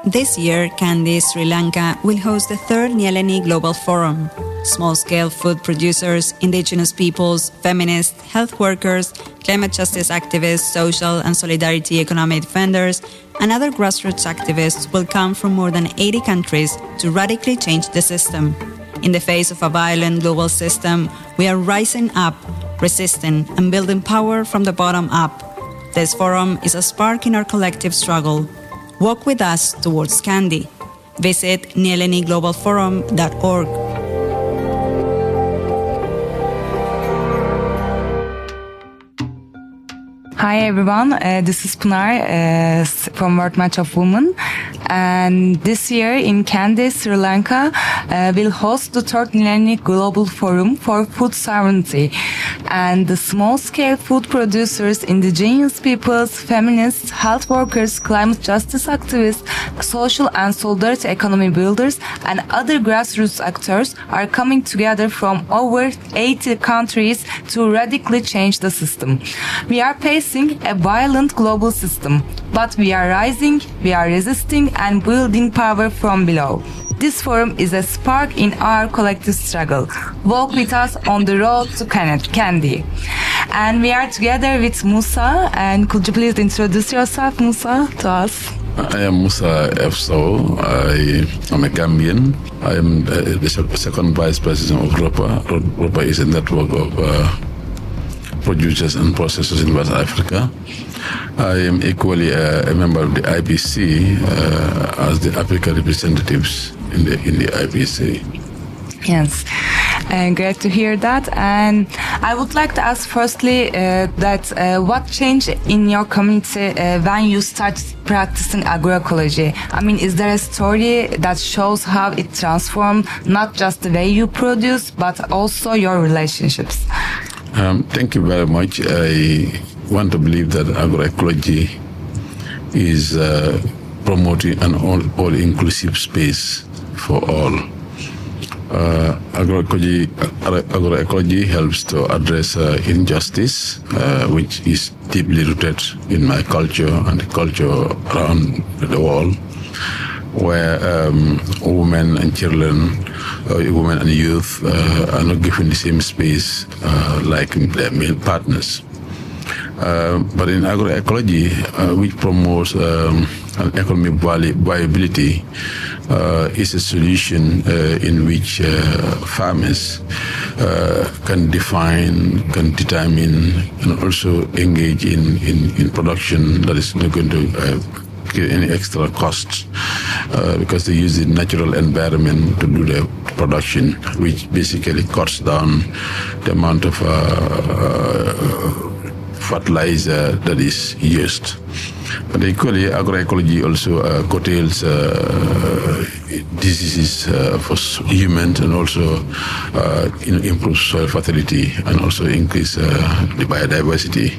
This year, Kandy, Sri Lanka will host the third Nyeleni Global Forum. Small-scale food producers, indigenous peoples, feminists, health workers, climate justice activists, social and solidarity economic defenders, and other grassroots activists will come from more than 80 countries to radically change the system. In the face of a violent global system, we are rising up, resisting, and building power from the bottom up. This forum is a spark in our collective struggle. Walk with us towards Kandy. Visit nyeleniglobalforum.org. Hi everyone, this is Pınar from World Match of Women, and this year in Kandy, Sri Lanka, we'll host the third Nyeleni Global Forum for Food Sovereignty, and the small-scale food producers, indigenous peoples, feminists, health workers, climate justice activists, social and solidarity economy builders, and other grassroots actors are coming together from over 80 countries to radically change the system. We are facing a violent global system, but we are rising, we are resisting, and building power from below. This forum is a spark in our collective struggle. Walk with us on the road to Kandy. And we are together with Musa, and could you please introduce yourself, Musa, to us? I am Musa Sowe. I am a Gambian. I am the second Vice President of ROPPA. ROPPA is a network of producers and processors in West Africa. I am equally a member of the IBC as the Africa representatives in the IBC. Yes, great to hear that. And I would like to ask firstly what changed in your community when you started practicing agroecology? I mean, is there a story that shows how it transformed not just the way you produce, but also your relationships? Thank you very much. I want to believe that agroecology is promoting an all-inclusive space for all. Agroecology helps to address injustice, which is deeply rooted in my culture and the culture around the world, where women and children, women and youth are not given the same space like their male partners. But in agroecology, which promotes an economic viability, is a solution in which farmers can define, can determine, and also engage in production that is not going to create any extra costs because they use the natural environment to do the production, which basically cuts down the amount of fertilizer that is used. But equally, agroecology also curtails diseases for humans and also improves soil fertility and also increase the biodiversity.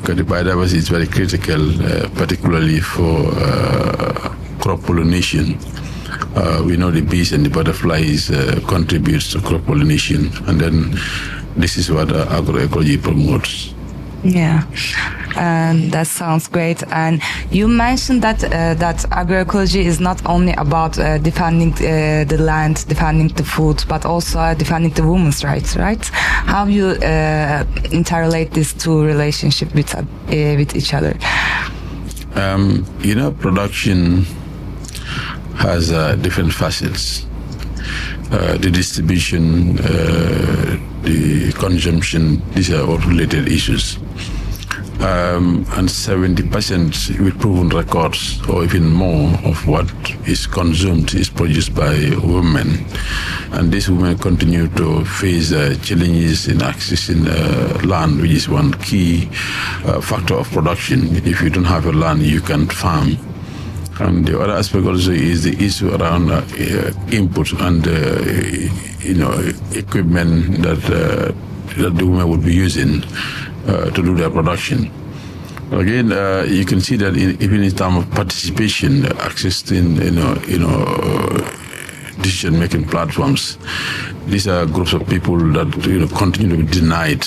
Because the biodiversity is very critical, particularly for crop pollination. We know the bees and the butterflies contributes to crop pollination, and then this is what agroecology promotes. Yeah, that sounds great. And you mentioned that agroecology is not only about defending the land, defending the food, but also defending the women's rights, right? How you interrelate these two relationships with each other? Production has different facets. The distribution, the consumption, these are all related issues. And 70% with proven records, or even more, of what is consumed is produced by women. And these women continue to face challenges in accessing land, which is one key factor of production. If you don't have a land, you can't farm. And the other aspect also is the issue around input and equipment that the women would be using to do their production. Again, you can see that even in terms of participation, access to decision-making platforms, these are groups of people that continue to be denied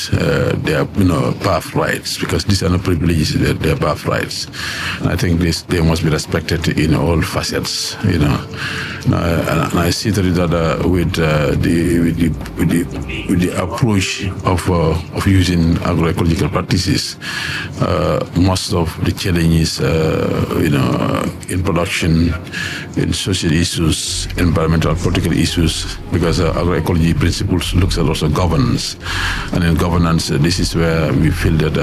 their birthrights, because these are not privileges; they're birthrights. And I think they must be respected in all facets. And I see that with the approach of using agroecological practices, most of the challenges in production, in social issues, environmental, political issues, because agroecology principles looks at also governance, and in governance, this is where we feel that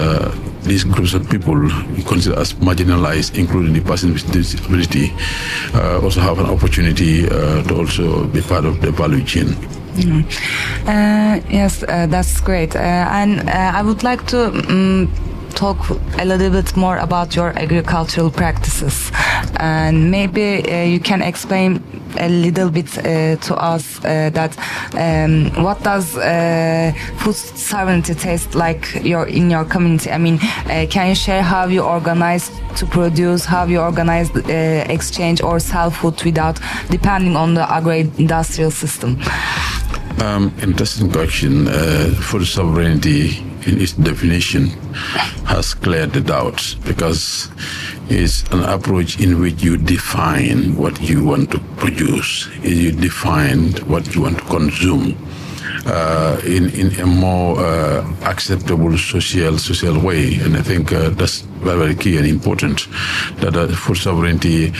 these groups of people we consider as marginalized, including the person with disability, also have an opportunity to also be part of the value chain. Yes, that's great. And I would like to talk a little bit more about your agricultural practices, and maybe you can explain a little bit to us that what does food sovereignty taste like in your community? I mean, can you share how you organize to produce, how you organize exchange or sell food without depending on the agro-industrial system? Interesting question. Food sovereignty, in its definition, has cleared the doubts, because it's an approach in which you define what you want to produce, you define what you want to consume in a more acceptable social way. And I think that's very, very key and important, that food sovereignty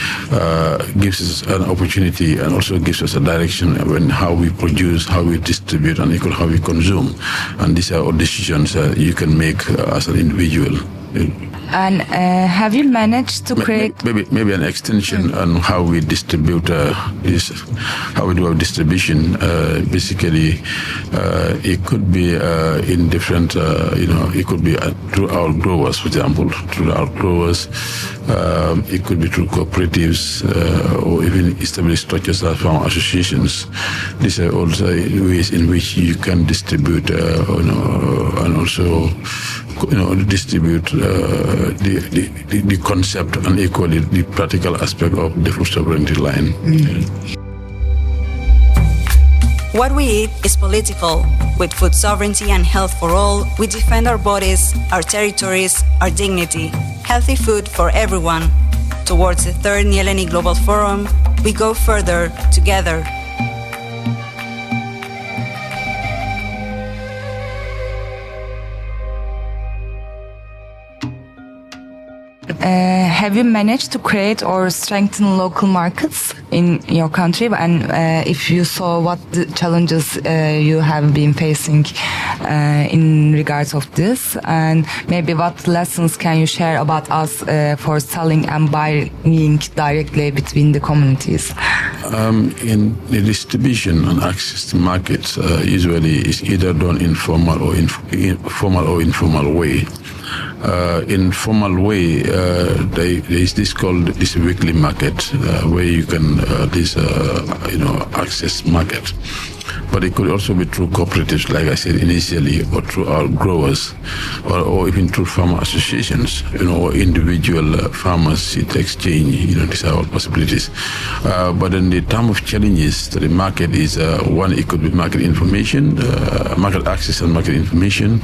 gives us an opportunity and also gives us a direction when how we produce, how we distribute, and how we consume. And these are all decisions you can make as an individual. And have you managed to create maybe an extension on how we distribute how we do our distribution? Basically, it could be in different, it could be through our growers, for example, through our growers. It could be through cooperatives or even established structures like farm associations. These are also ways in which you can distribute, and also distribute the concept and equally the practical aspect of the food sovereignty line. What we eat is political. With food sovereignty and health for all, we defend our bodies, our territories, our dignity. Healthy food for everyone. Towards the third Nyeleni Global Forum, we go further together. Have you managed to create or strengthen local markets in your country? And if you saw, what the challenges you have been facing in regards of this, and maybe what lessons can you share about us for selling and buying directly between the communities? In the distribution and access to markets, usually is either done in formal or informal way. In formal way, there is this called this weekly market where you can access market. But it could also be through cooperatives, like I said initially, or through our growers, or even through farmer associations, or individual farmers seed exchange. These are all possibilities. But in the term of challenges to the market is one, it could be market information, market access and market information.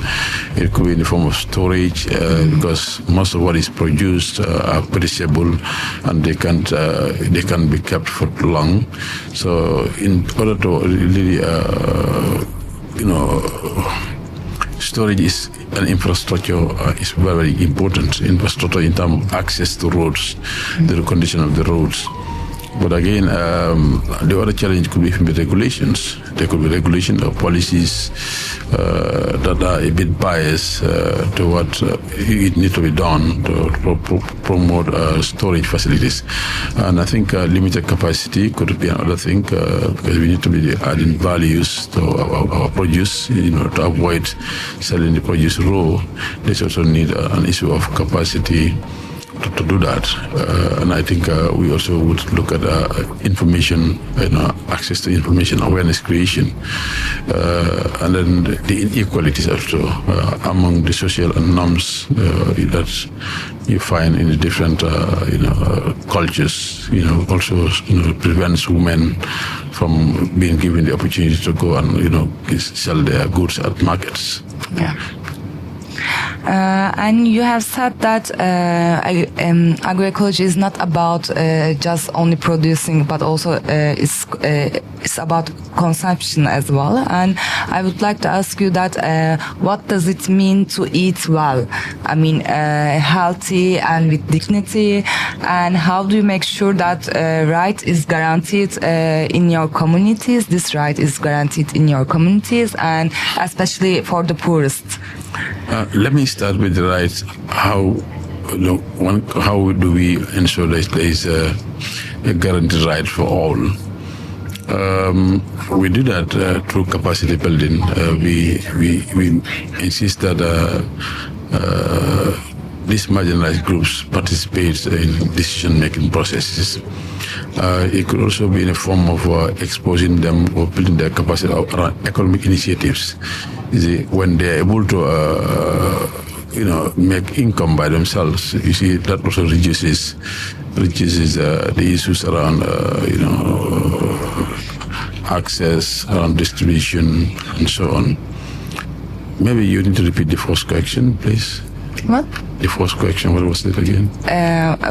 It could be in the form of storage, because most of what is produced are perishable, and they can be kept for long. So in order to really storage is an infrastructure is very, very important. Infrastructure in terms of access to roads, the condition of the roads. But again, the other challenge could be regulations. There could be regulation or policies that are a bit biased to what it needs to be done to promote storage facilities. And I think limited capacity could be another thing, because we need to be adding values to our produce, to avoid selling the produce raw. There's also need an issue of capacity. to do that. And I think we also would look at information, access to information, awareness creation, and then the inequalities also among the social norms that you find in the different cultures. Also prevents women from being given the opportunity to go and sell their goods at markets. Yeah. And you have said that agroecology is not about just only producing, but also it's about consumption as well. And I would like to ask you that what does it mean to eat well? I mean, healthy and with dignity. And how do you make sure that right is guaranteed in your communities? This right is guaranteed in your communities, and especially for the poorest. Let me start with the rights. How do we ensure that there is a guaranteed right for all? We do that through capacity building. We insist that these marginalized groups participate in decision-making processes. It could also be in a form of exposing them or building their capacity around economic initiatives. When they're able to, make income by themselves, you see, that also reduces the issues around, access, around distribution, and so on. Maybe you need to repeat the first question, please. What? The first question, what was it again?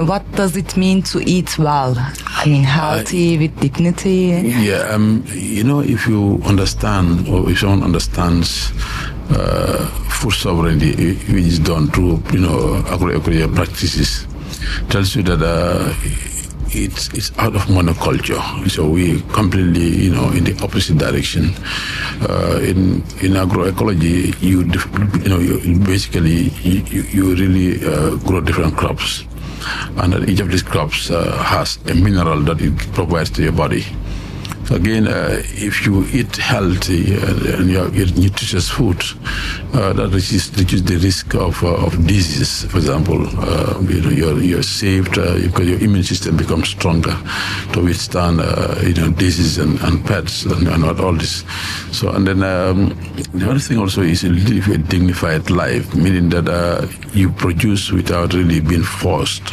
What does it mean to eat well? I mean, healthy, with dignity? Yeah, if you understand, or if someone understands food sovereignty, which is done through, agroecological practices, tells you that it's out of monoculture. So we completely, in the opposite direction. In agroecology, you basically really grow different crops, and each of these crops has a mineral that it provides to your body. So again, if you eat healthy and you eat nutritious food, that reduces the risk of disease. For example, you're saved because your immune system becomes stronger to withstand disease and pests and all this. So, and then the other thing also is to live a dignified life, meaning that you produce without really being forced,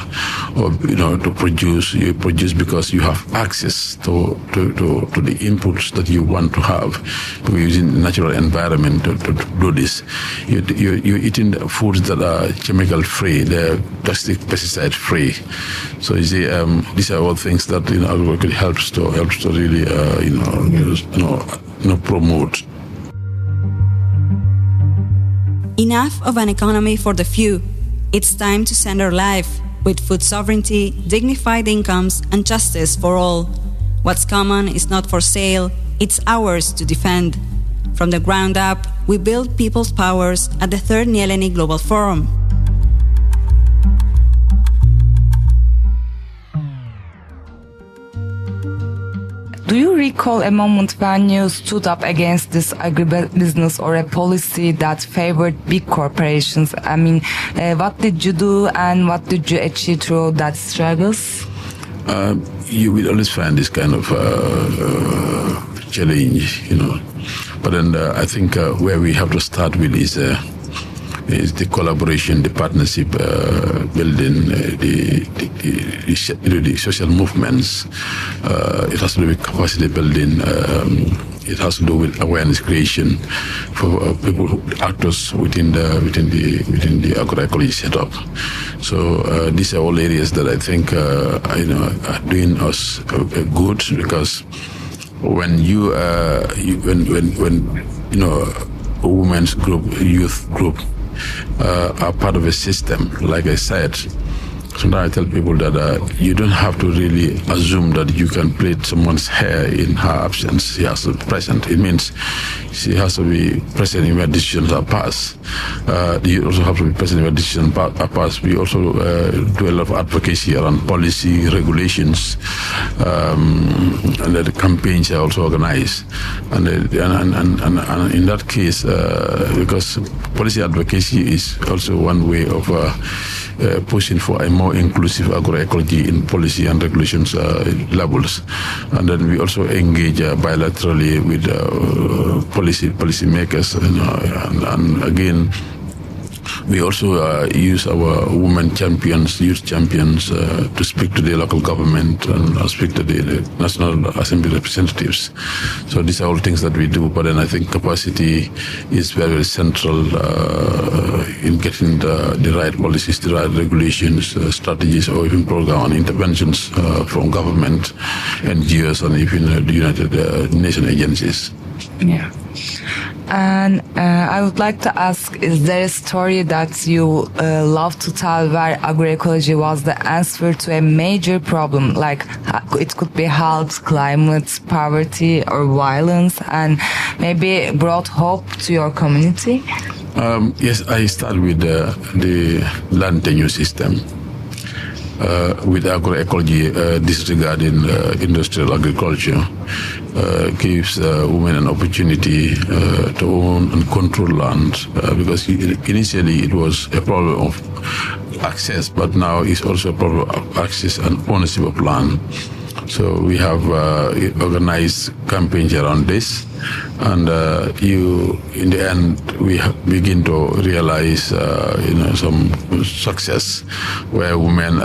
or to produce. You produce because you have access to the inputs that you want to have. We're using the natural environment to do this. You're eating foods that are chemical free, they're pesticide free. So you see, these are all things that agroecology helps to really promote. Enough of an economy for the few. It's time to send our life with food sovereignty, dignified incomes, and justice for all. What's common is not for sale, it's ours to defend. From the ground up, we build people's powers at the 3rd Nyeleni Global Forum. Do you recall a moment when you stood up against this agribusiness or a policy that favored big corporations? I mean, what did you do and what did you achieve through that struggles? You will always find this kind of challenge, But then I think where we have to start with is the collaboration, the partnership, building, the social movements. It has to do with capacity building. It has to do with awareness creation for people, actors within the agroecology setup. So these are all areas that I think are doing us good, because when a women's group, youth group are part of a system, like I said. Sometimes I tell people that you don't have to really assume that you can plait someone's hair in her absence. She has to be present. It means she has to be present in where decisions are passed. You also have to be present where decisions are passed. We also do a lot of advocacy around policy, regulations, and the campaigns are also organized. And in that case, because policy advocacy is also one way of pushing for a more inclusive agroecology in policy and regulations levels. And then we also engage bilaterally with policy makers, and again, we also use our women champions, youth champions, to speak to the local government and speak to the National Assembly representatives. So these are all things that we do, but then I think capacity is very, very central in getting the right policies, the right regulations, strategies, or even program and interventions from government, NGOs, and even the United Nations agencies. Yeah. And I would like to ask, is there a story that you love to tell where agroecology was the answer to a major problem? Like it could be health, climate, poverty, or violence, and maybe brought hope to your community? Yes, I start with the land tenure system. With agroecology disregarding industrial agriculture gives women an opportunity to own and control land, because initially it was a problem of access, but now it's also a problem of access and ownership of land. So we have organized campaigns around this, and in the end, we begin to realize, some success where women,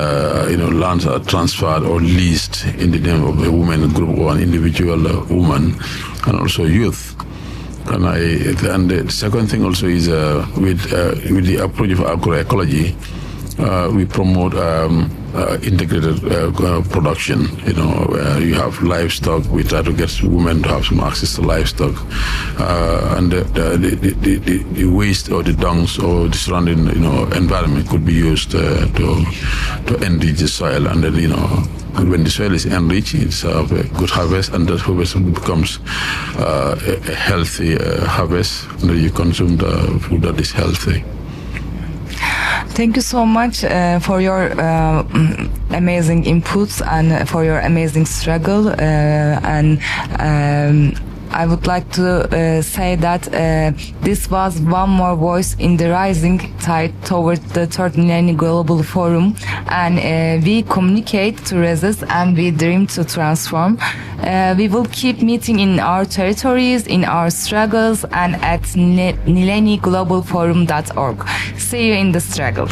lands are transferred or leased in the name of a woman group or an individual woman, and also youth. And the second thing also is with the approach of agroecology, we promote integrated production. Where you have livestock. We try to get women to have some access to livestock, and the waste or the dungs or the surrounding environment could be used to enrich the soil, and then when the soil is enriched, it's a good harvest, and that harvest becomes a healthy harvest, and you consume the food that is healthy. Thank you so much for your amazing inputs and for your amazing struggle. And I would like to say that this was one more voice in the rising tide toward the Third Millennium Global Forum. And we communicate to resist and we dream to transform. We will keep meeting in our territories, in our struggles, and at millenniumglobalforum.org. See you in the struggle.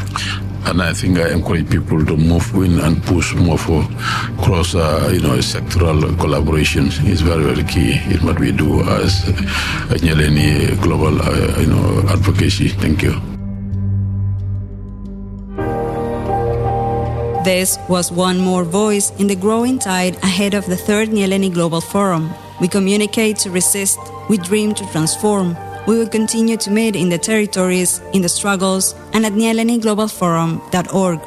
And I think I encourage people to move in and push more for cross, sectoral collaborations. Is very, very key in what we do as Nyeleni Global, advocacy. Thank you. This was one more voice in the growing tide ahead of the third Nyeleni Global Forum. We communicate to resist. We dream to transform. We will continue to meet in the territories, in the struggles, and at nyeleni globalforum.org.